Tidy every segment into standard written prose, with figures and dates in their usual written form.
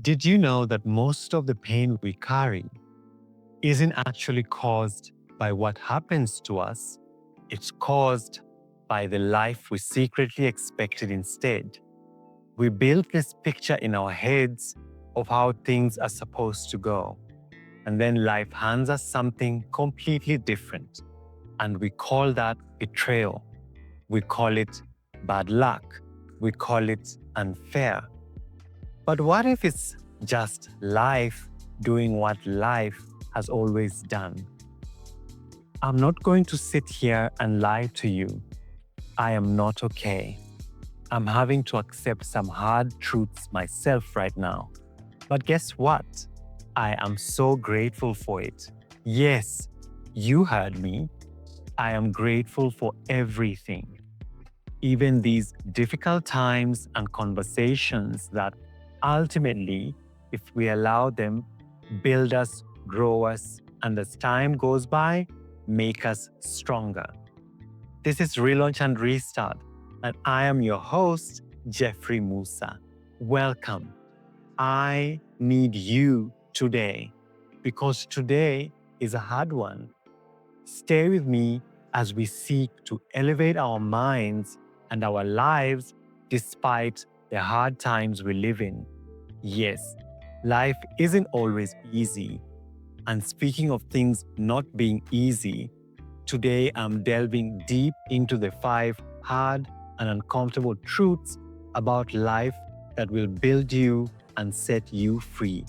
Did you know that most of the pain we carry isn't actually caused by what happens to us? It's caused by the life we secretly expected instead. We built this picture in our heads of how things are supposed to go. And then life hands us something completely different. And we call that betrayal. We call it bad luck. We call it unfair. But what if it's just life doing what life has always done? I'm not going to sit here and lie to you. I am not okay. I'm having to accept some hard truths myself right now. But guess what? I am so grateful for it. Yes, you heard me. I am grateful for everything. Even these difficult times and conversations that ultimately, if we allow them, build us, grow us, and as time goes by, make us stronger. This is Relaunch and Restart, and I am your host, Jeffrey Musa. Welcome. I need you today because today is a hard one. Stay with me as we seek to elevate our minds and our lives despite the hard times we live in. Yes, life isn't always easy. And speaking of things not being easy, today I'm delving deep into the 5 hard and uncomfortable truths about life that will build you and set you free.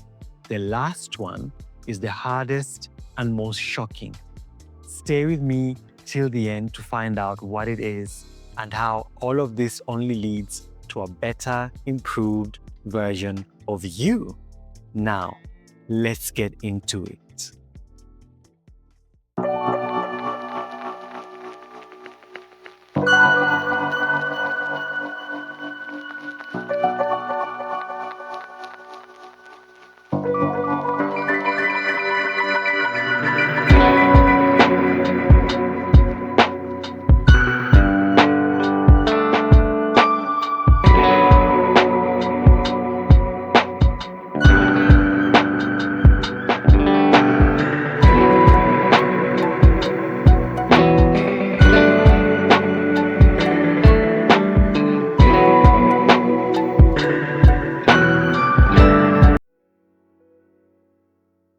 The last one is the hardest and most shocking. Stay with me till the end to find out what it is and how all of this only leads to a better, improved version of you. Now, let's get into it.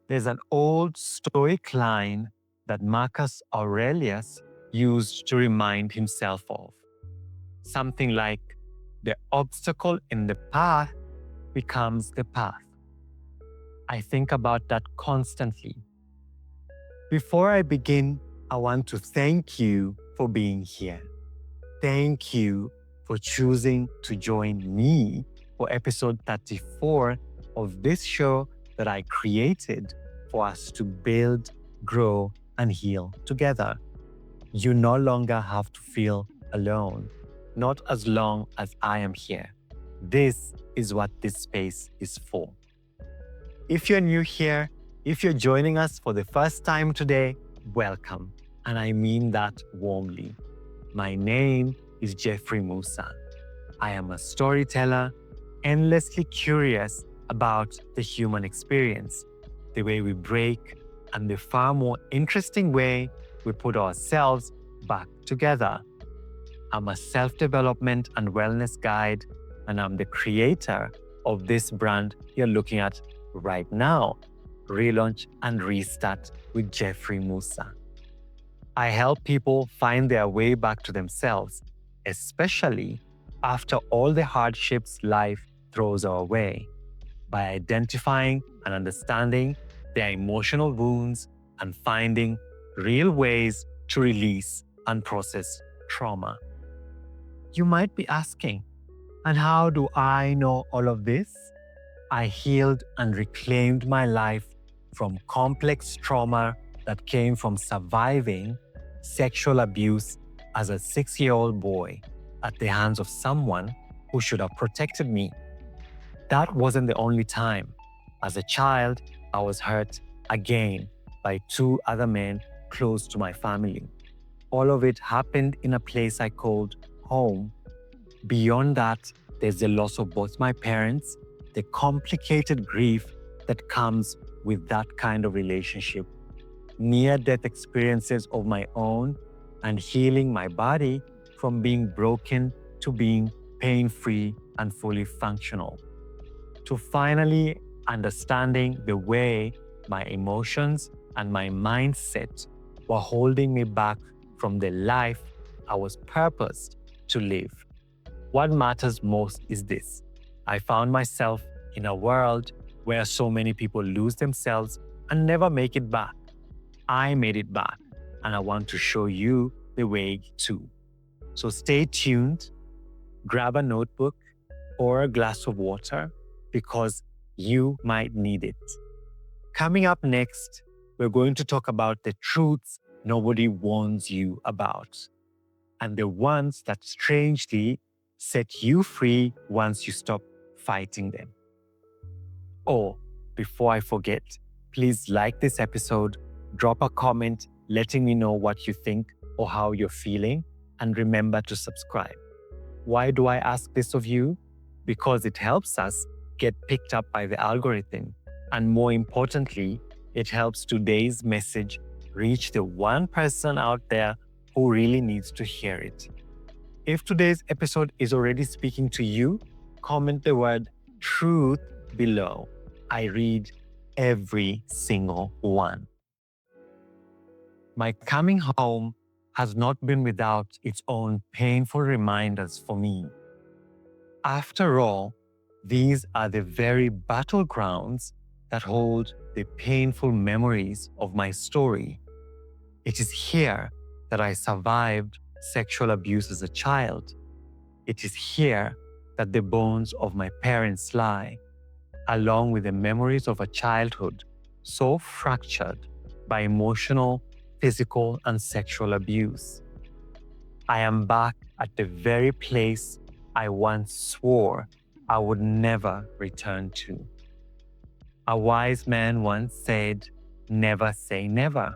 There's an old Stoic line that Marcus Aurelius used to remind himself of. Something like, the obstacle in the path becomes the path. I think about that constantly. Before I begin, I want to thank you for being here. Thank you for choosing to join me for episode 34 of this show that I created for us to build, grow, and heal together. You no longer have to feel alone, not as long as I am here. This is what this space is for. If you're new here, if you're joining us for the first time today, welcome. And I mean that warmly. My name is Jeffrey Musa. I am a storyteller, endlessly curious about the human experience, the way we break, and the far more interesting way we put ourselves back together. I'm a self-development and wellness guide, and I'm the creator of this brand you're looking at right now, Relaunch and Restart with Jeffrey Musa. I help people find their way back to themselves, especially after all the hardships life throws our way, by identifying and understanding their emotional wounds and finding real ways to release and process trauma. You might be asking, and how do I know all of this? I healed and reclaimed my life from complex trauma that came from surviving sexual abuse as a 6-year-old boy at the hands of someone who should have protected me. That wasn't the only time. As a child, I was hurt again by 2 other men close to my family. All of it happened in a place I called home. Beyond that, there's the loss of both my parents the complicated grief that comes with that kind of relationship, near-death experiences of my own, and healing my body from being broken to being pain-free and fully functional, to finally understanding the way my emotions and my mindset were holding me back from the life I was purposed to live. What matters most is this: I found myself in a world where so many people lose themselves and never make it back. I made it back, and I want to show you the way too. So stay tuned, grab a notebook or a glass of water because you might need it. Coming up next, we're going to talk about the truths nobody warns you about, and the ones that strangely set you free once you stop fighting them. Oh, before I forget, please like this episode, drop a comment letting me know what you think or how you're feeling, and remember to subscribe. Why do I ask this of you? Because it helps us get picked up by the algorithm. And more importantly, it helps today's message reach the one person out there who really needs to hear it. If today's episode is already speaking to you, comment the word truth below. I read every single one. My coming home has not been without its own painful reminders for me. After all, these are the very battlegrounds that hold the painful memories of my story. It is here that I survived sexual abuse as a child. It is here that the bones of my parents lie, along with the memories of a childhood so fractured by emotional, physical, and sexual abuse. I am back at the very place I once swore I would never return to. A wise man once said, "Never say never."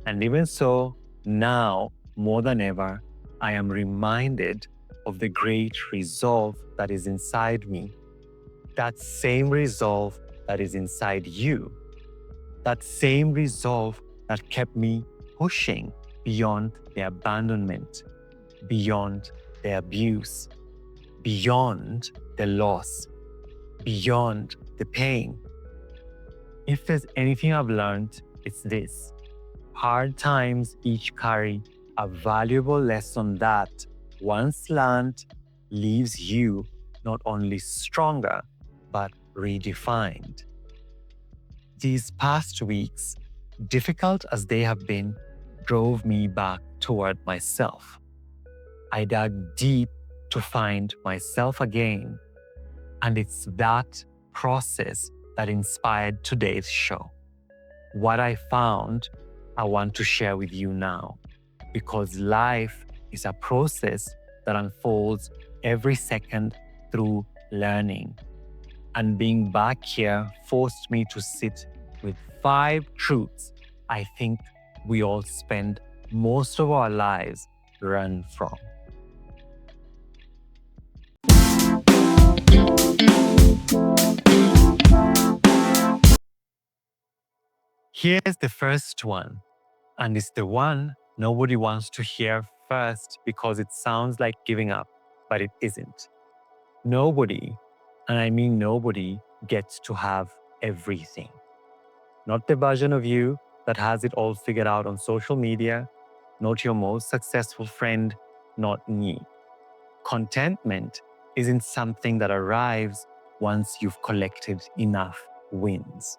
And even so, now, more than ever, I am reminded of the great resolve that is inside me. That same resolve that is inside you. That same resolve that kept me pushing beyond the abandonment, beyond the abuse, beyond the loss, beyond the pain. If there's anything I've learned, it's this: hard times each carry a valuable lesson that, once learned, leaves you not only stronger, but redefined. These past weeks, difficult as they have been, drove me back toward myself. I dug deep to find myself again, and it's that process that inspired today's show. What I found, I want to share with you now, because life is a process that unfolds every second through learning. And being back here forced me to sit with 5 truths I think we all spend most of our lives run from. Here's the first one, and it's the one nobody wants to hear first because it sounds like giving up, but it isn't. Nobody, and I mean nobody, gets to have everything. Not the version of you that has it all figured out on social media, not your most successful friend, not me. Contentment isn't something that arrives once you've collected enough wins.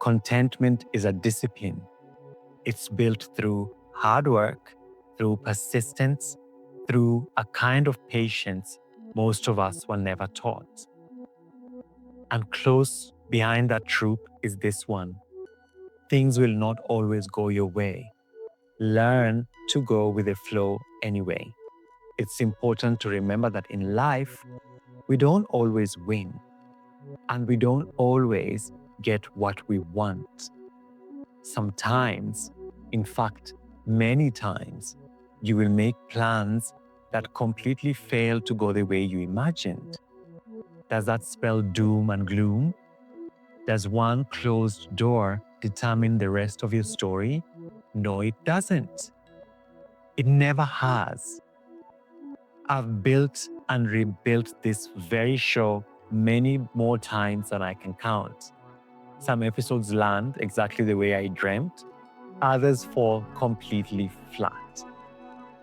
Contentment is a discipline. It's built through hard work, through persistence, through a kind of patience most of us were never taught. And close behind that truth is this one: things will not always go your way. Learn to go with the flow anyway. It's important to remember that in life, we don't always win, and we don't always get what we want. Sometimes, in fact, many times, you will make plans that completely fail to go the way you imagined. Does that spell doom and gloom? Does one closed door determine the rest of your story? No, it doesn't. It never has. I've built and rebuilt this very show many more times than I can count. Some episodes land exactly the way I dreamt, others fall completely flat.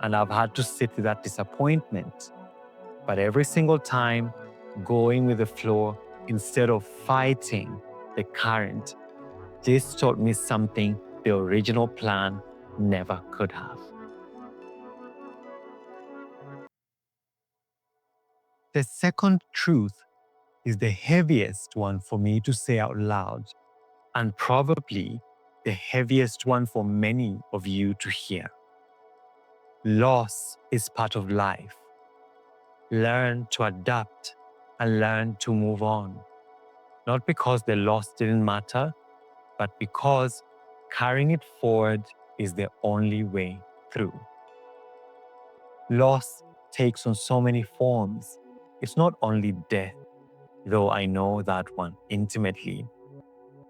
And I've had to sit with that disappointment. But every single time, going with the flow instead of fighting the current, this taught me something the original plan never could have. The second truth is the heaviest one for me to say out loud, and probably the heaviest one for many of you to hear. Loss is part of life. Learn to adapt and learn to move on. Not because the loss didn't matter, but because carrying it forward is the only way through. Loss takes on so many forms. It's not only death, though I know that one intimately.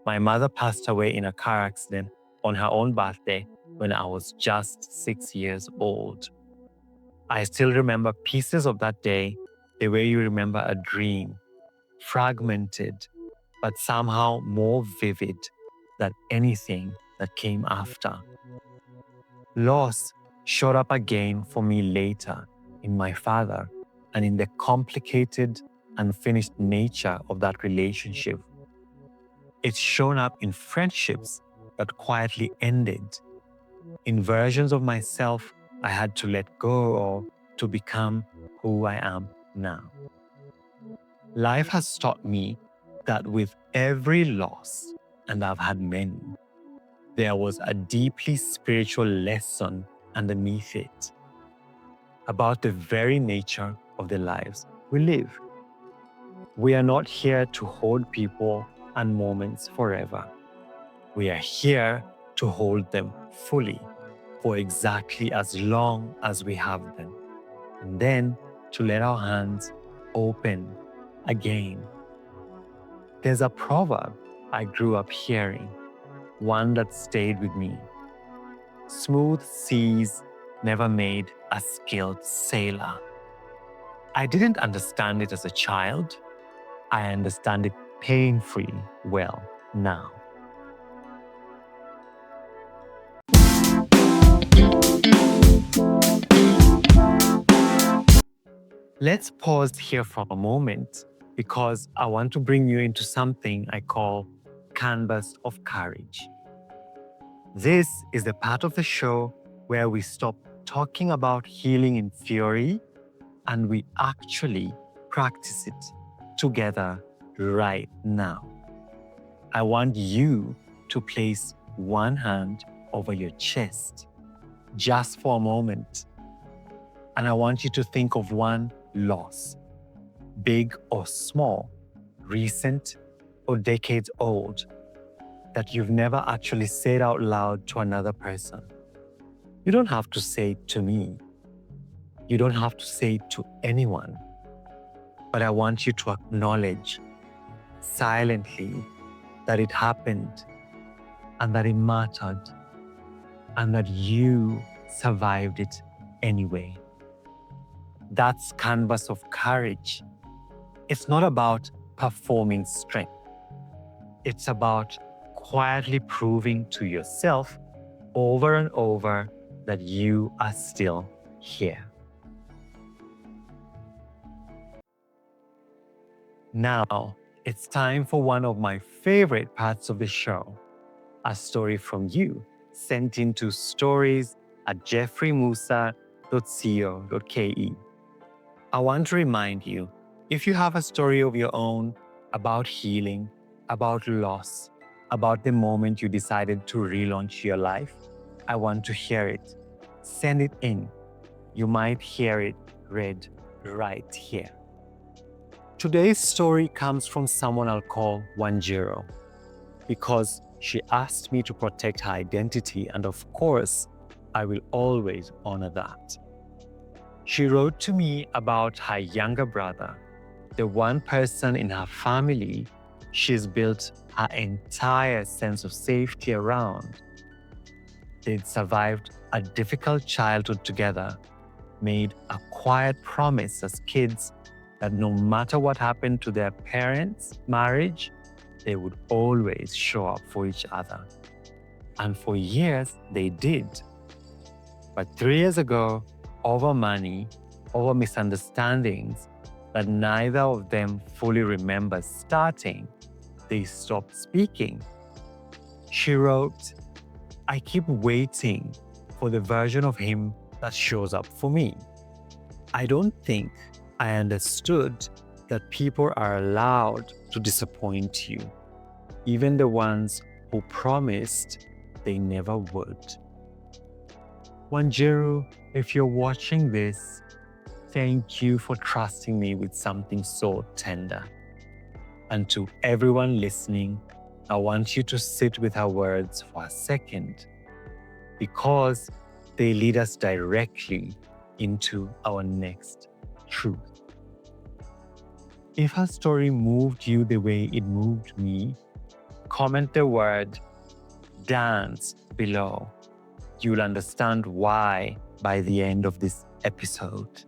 My mother passed away in a car accident on her own birthday when I was just 6 years old. I still remember pieces of that day the way you remember a dream, fragmented, but somehow more vivid than anything that came after. Loss showed up again for me later in my father and in the complicated, unfinished nature of that relationship. It's shown up in friendships that quietly ended, in versions of myself I had to let go of to become who I am now. Life has taught me that with every loss, and I've had many, there was a deeply spiritual lesson underneath it about the very nature of the lives we live. We are not here to hold people and moments forever. We are here to hold them fully for exactly as long as we have them, and then to let our hands open again. There's a proverb I grew up hearing, one that stayed with me. Smooth seas never made a skilled sailor. I didn't understand it as a child. I understand it painfully well now. Let's pause here for a moment because I want to bring you into something I call canvas of courage. This is the part of the show where we stop talking about healing in theory and we actually practice it together right now. I want you to place one hand over your chest just for a moment. And I want you to think of one loss, big or small, recent or decades old, that you've never actually said out loud to another person. You don't have to say it to me. You don't have to say it to anyone. But I want you to acknowledge silently that it happened and that it mattered and that you survived it anyway. That's canvas of courage. It's not about performing strength. It's about quietly proving to yourself over and over that you are still here. Now, it's time for one of my favorite parts of the show, a story from you sent into stories@jeffreymusa.co.ke. I want to remind you, if you have a story of your own about healing, about loss, about the moment you decided to relaunch your life, I want to hear it. Send it in. You might hear it read right here. Today's story comes from someone I'll call Wanjiru because she asked me to protect her identity, and of course, I will always honor that. She wrote to me about her younger brother the one person in her family she's built her entire sense of safety around. They'd survived a difficult childhood together, made a quiet promise as kids that no matter what happened to their parents' marriage, they would always show up for each other. And for years, they did. But 3 years ago, over money, over misunderstandings that neither of them fully remembers starting, they stopped speaking. She wrote, "I keep waiting for the version of him that shows up for me. I don't think I understood that people are allowed to disappoint you, even the ones who promised they never would." Wanjiru, if you're watching this, thank you for trusting me with something so tender. And to everyone listening, I want you to sit with her words for a second, because they lead us directly into our next truth. If her story moved you the way it moved me, comment the word "dance" below. You'll understand why by the end of this episode.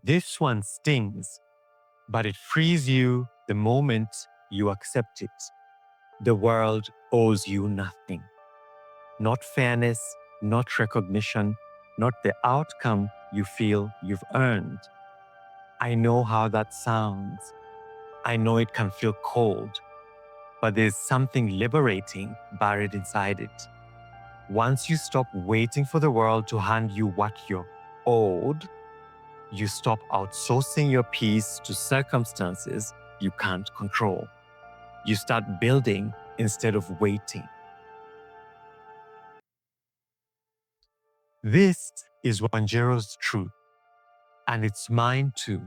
This one stings, but it frees you the moment you accept it. The world owes you nothing. Not fairness, not recognition, not the outcome you feel you've earned. I know how that sounds. I know it can feel cold, but there's something liberating buried inside it. Once you stop waiting for the world to hand you what you're owed, you stop outsourcing your peace to circumstances you can't control. You start building instead of waiting. This is Wanjiru's truth, and it's mine too.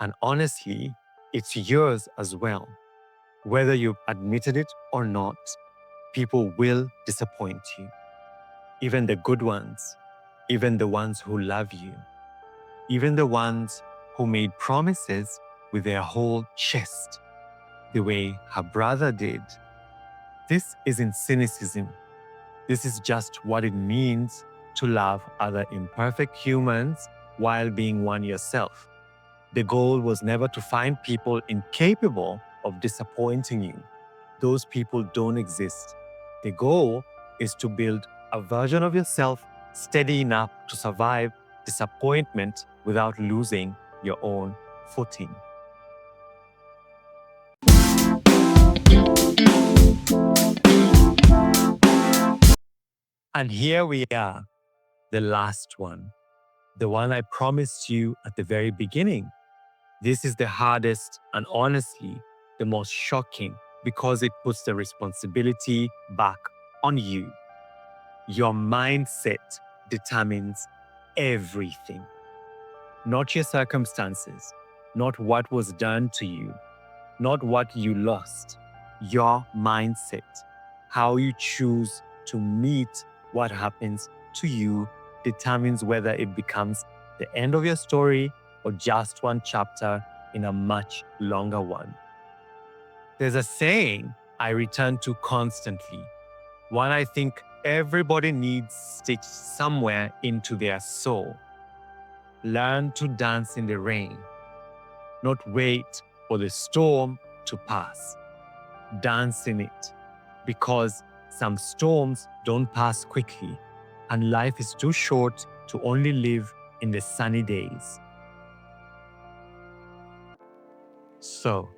And honestly, it's yours as well. Whether you've admitted it or not, people will disappoint you. Even the good ones, even the ones who love you, even the ones who made promises with their whole chest, the way her brother did. This isn't cynicism. This is just what it means to love other imperfect humans while being one yourself. The goal was never to find people incapable of disappointing you. Those people don't exist. The goal is to build a version of yourself steady enough to survive disappointment without losing your own footing. And here we are, the last one, the one I promised you at the very beginning. This is the hardest and honestly the most shocking, because it puts the responsibility back on you. Your mindset determines everything, not your circumstances, not what was done to you, not what you lost. Your mindset, how you choose to meet what happens to you, determines whether it becomes the end of your story or just one chapter in a much longer one. There's a saying I return to constantly, one I think everybody needs stitched somewhere into their soul. Learn to dance in the rain, not wait for the storm to pass. Dance in it, because some storms don't pass quickly, and life is too short to only live in the sunny days. So,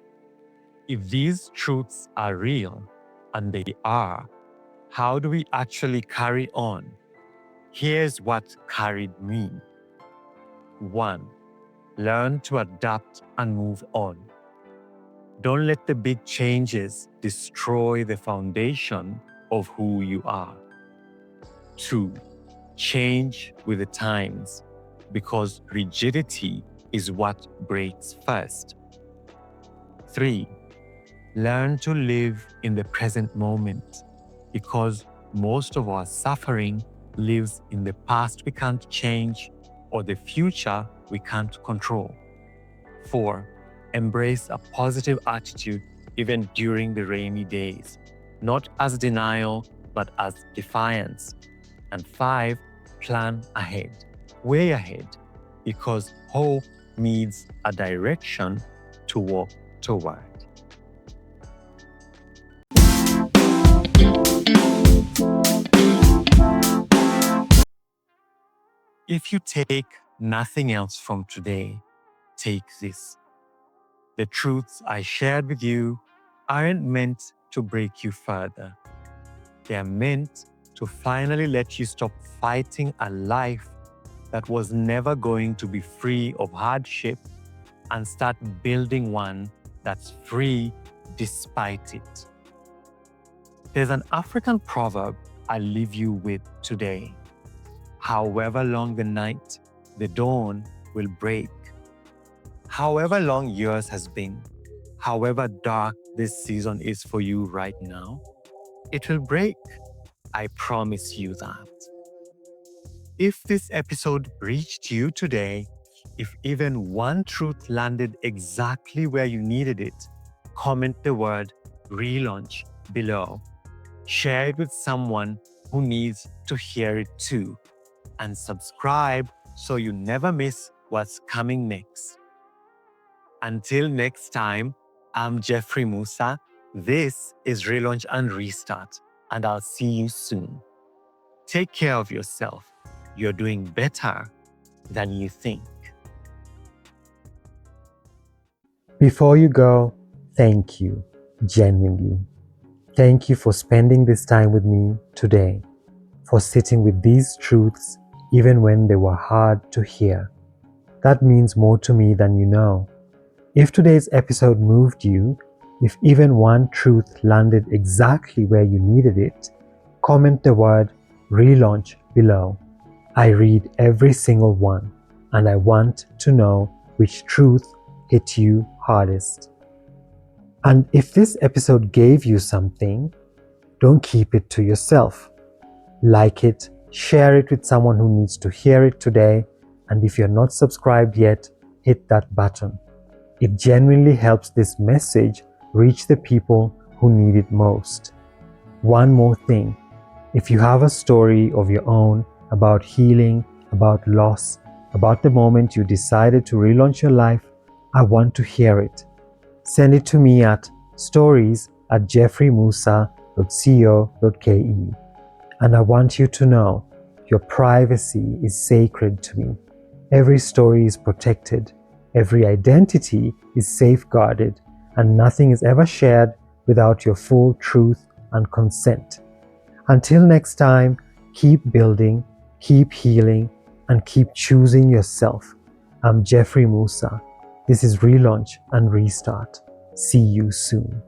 if these truths are real, and they are, how do we actually carry on? Here's what carried me. 1. Learn to adapt and move on. Don't let the big changes destroy the foundation of who you are. 2. Change with the times, because rigidity is what breaks first. 3. Learn to live in the present moment. because most of our suffering lives in the past we can't change or the future we can't control. 4. Embrace a positive attitude even during the rainy days, not as denial, but as defiance. And 5. Plan ahead, way ahead, because hope needs a direction to walk toward. If you take nothing else from today, take this. The truths I shared with you aren't meant to break you further. They are meant to finally let you stop fighting a life that was never going to be free of hardship and start building one that's free despite it. There's an African proverb I leave you with today. However long the night, the dawn will break. However long yours has been, however dark this season is for you right now, it will break. I promise you that. If this episode reached you today, if even one truth landed exactly where you needed it, comment the word relaunch below. Share it with someone who needs to hear it too. And subscribe so you never miss what's coming next. Until next time, I'm Jeffrey Musa. This is Relaunch and Restart, and I'll see you soon. Take care of yourself. You're doing better than you think. Before you go, thank you, genuinely. Thank you for spending this time with me today, for sitting with these truths even when they were hard to hear. That means more to me than you know. If today's episode moved you, if even one truth landed exactly where you needed it, comment the word relaunch below. I read every single one, and I want to know which truth hit you hardest. And if this episode gave you something, don't keep it to yourself. Like it, share it with someone who needs to hear it today, and if you're not subscribed yet, hit that button. It genuinely helps this message reach the people who need it most. One more thing, if you have a story of your own about healing, about loss, about the moment you decided to relaunch your life, I want to hear it. Send it to me at stories@jeffreymusa.co.ke. And I want you to know your privacy is sacred to me. Every story is protected, every identity is safeguarded, and nothing is ever shared without your full truth and consent. Until next time, keep building, keep healing, and keep choosing yourself. I'm Jeffrey Musa. This is Relaunch and Restart. See you soon.